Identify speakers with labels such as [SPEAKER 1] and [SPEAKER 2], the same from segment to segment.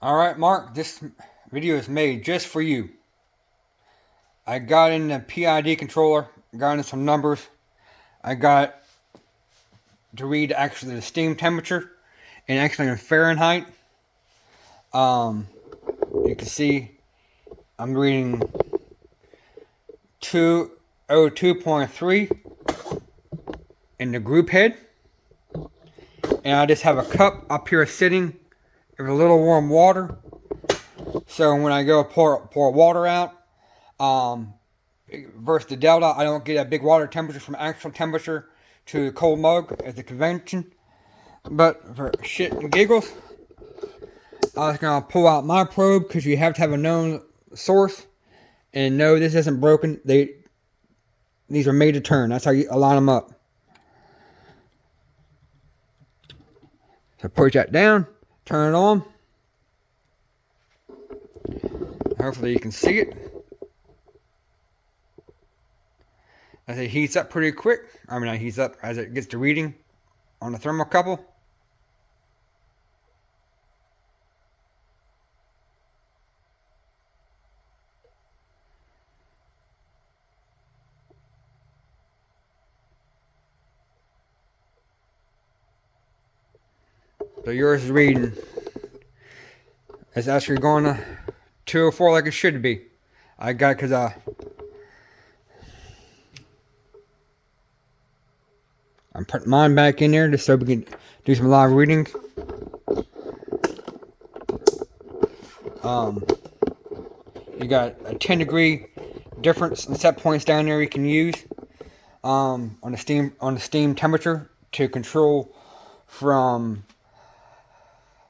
[SPEAKER 1] Alright, Mark, this video is made just for you. I got in the PID controller, got in some numbers. I got to read actually the steam temperature and actually in Fahrenheit. You can see I'm reading 202.3 in the group head. And I just have a cup up here sitting with a little warm water. So when I go pour water out, versus the Delta, I don't get a big water temperature from actual temperature to the cold mug as the convention. But for shit and giggles, I was going to pull out my probe because you have to have a known source. And no, this isn't broken. These are made to turn. That's how you align them up. So push that down, turn it on. Hopefully you can see it. As it heats up pretty quick. I mean, it heats up as it gets to reading on the thermocouple. So yours is reading. It's actually going to 204 like it should be. I got it because I'm putting mine back in there just so we can do some live readings. You got a 10-degree difference in set points down there you can use on the steam temperature to control from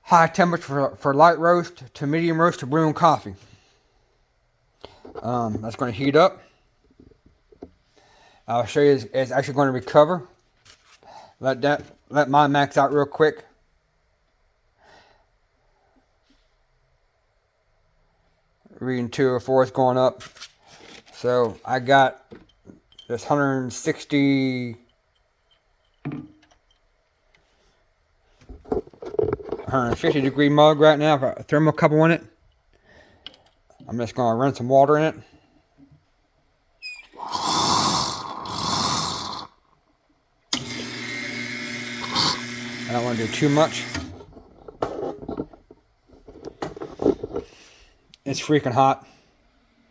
[SPEAKER 1] high temperature for light roast to medium roast to brewing coffee. That's going to heat up. I'll show you it's actually going to recover. Let mine max out real quick. Reading 204 is going up. So I got this 160 150-degree mug right now for a thermocouple in it. I'm just going to run some water in it. I don't want to do too much. It's freaking hot.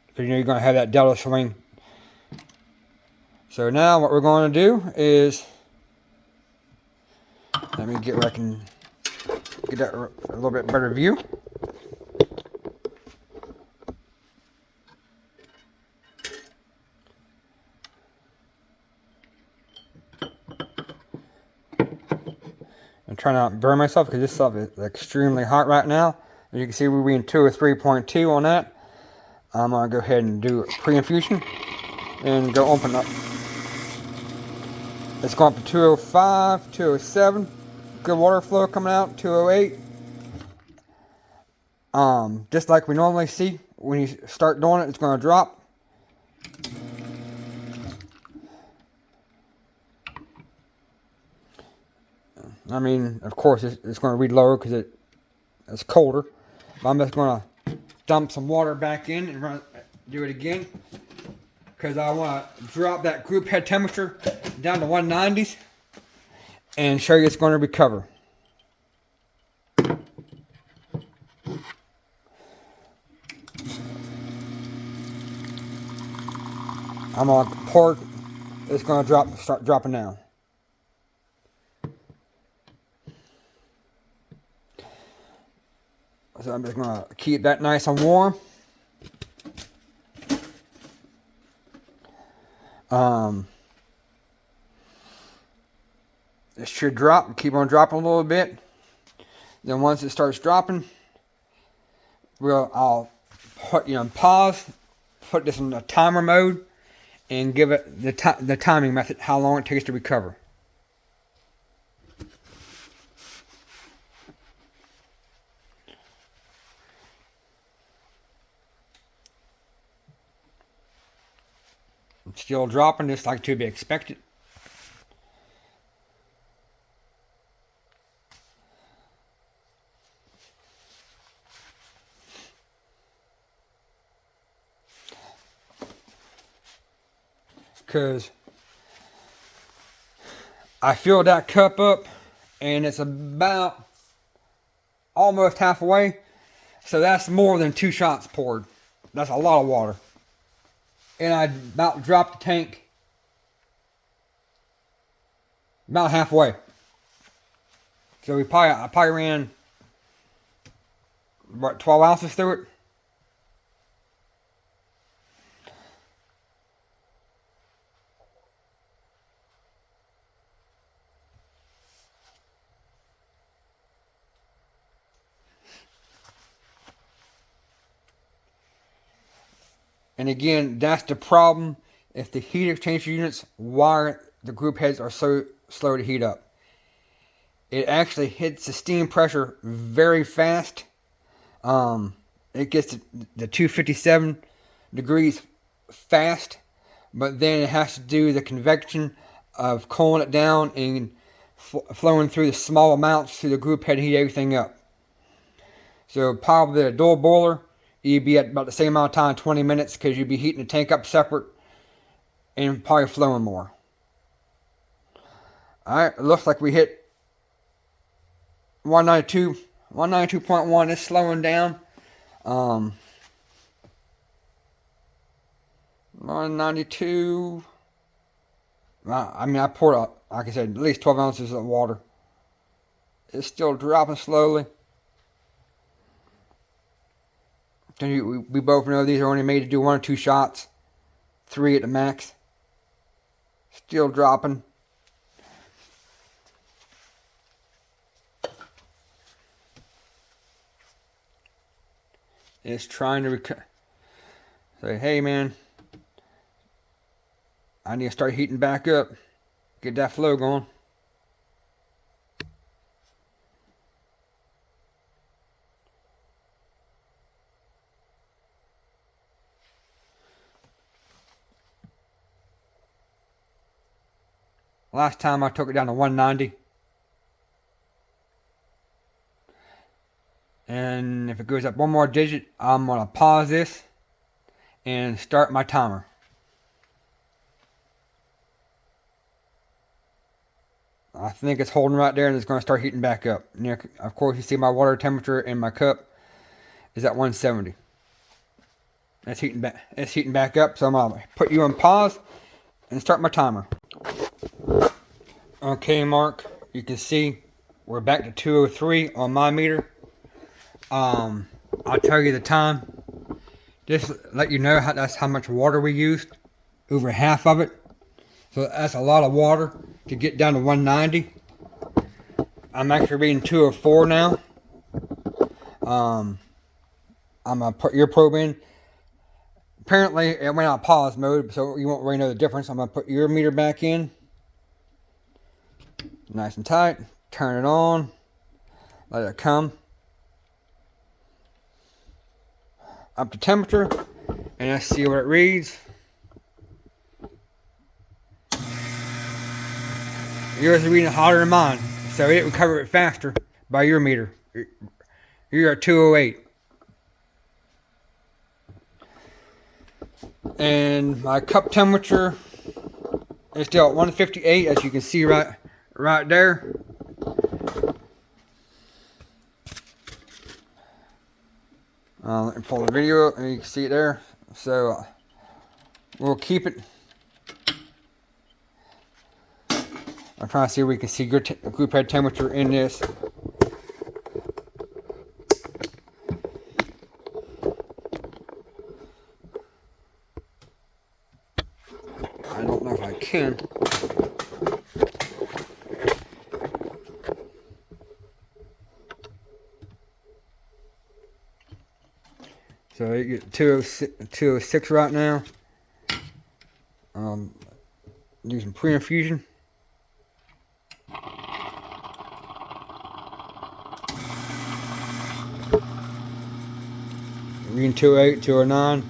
[SPEAKER 1] Because you know you're going to have that Delta swing. So now what we're going to do is, let me get where I can get that a little bit better view. I'm trying not to burn myself because this stuff is extremely hot right now. As you can see, we're reading 203.2 on that. I'm going to go ahead and do a pre-infusion and go open up. It's going up to 205, 207. Good water flow coming out, 208. Just like we normally see when you start doing it, it's going to drop. I mean, of course, it's going to read lower because it's colder. But I'm just going to dump some water back in and do it again. Because I want to drop that group head temperature down to 190s. And show you it's going to recover. I'm going to pour it. It's going to start dropping down. So I'm just going to keep that nice and warm. It should drop. Keep on dropping a little bit. Then once it starts dropping, I'll put pause, put this in the timer mode, and give it the timing method, how long it takes to recover. It's still dropping, just like to be expected. because I filled that cup up and it's about almost halfway. So that's more than 2 shots poured. That's a lot of water. And I about dropped the tank about halfway. So I probably ran, what, 12 ounces through it? And again, that's the problem. If the heat exchanger units, why the group heads are so slow to heat up. It actually hits the steam pressure very fast. It gets to the 257 degrees fast, but then it has to do the convection of cooling it down and flowing through the small amounts through the group head to heat everything up. So probably a dual boiler, you'd be at about the same amount of time, 20 minutes, because you'd be heating the tank up separate and probably flowing more. Alright, it looks like we hit 192.1 is slowing down. 192. I mean, I poured, like I said, at least 12 ounces of water. It's still dropping slowly. We both know these are only made to do 1 or 2 shots. 3 at the max. Still dropping. It's trying to say, hey man, I need to start heating back up. Get that flow going. Last time I took it down to 190. And if it goes up one more digit, I'm going to pause this and start my timer. I think it's holding right there and it's going to start heating back up. And of course, you see my water temperature in my cup is at 170. It's heating back up, so I'm going to put you on pause and start my timer. Okay, Mark, you can see we're back to 203 on my meter. I'll tell you the time. Just let you know that's how much water we used. Over half of it. So that's a lot of water to get down to 190. I'm actually reading 204 now. I'm going to put your probe in. Apparently, it went out of pause mode, so you won't really know the difference. I'm going to put your meter back in. Nice and tight. Turn it on. Let it come up to temperature. And let's see what it reads. Yours is reading hotter than mine, so it would cover it faster by your meter. You're at 208. And my cup temperature is still at 158, as you can see right there. Let me pull the video up and you can see it there. So we'll keep it. I'm trying to see if we can see group head temperature in this. I don't know if I can. So you get 206 right now. Using pre-infusion. Reading 208, 209.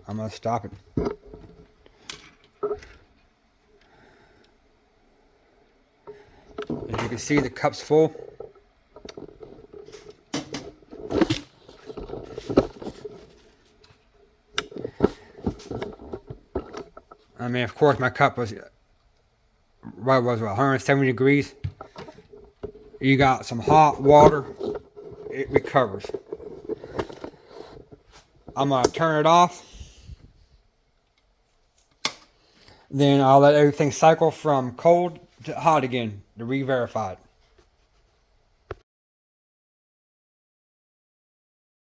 [SPEAKER 1] I'm gonna stop it. As you can see, the cup's full. I mean, of course, my cup was, what was it, 170 degrees. You got some hot water, it recovers. I'm going to turn it off. Then I'll let everything cycle from cold to hot again to re-verify it.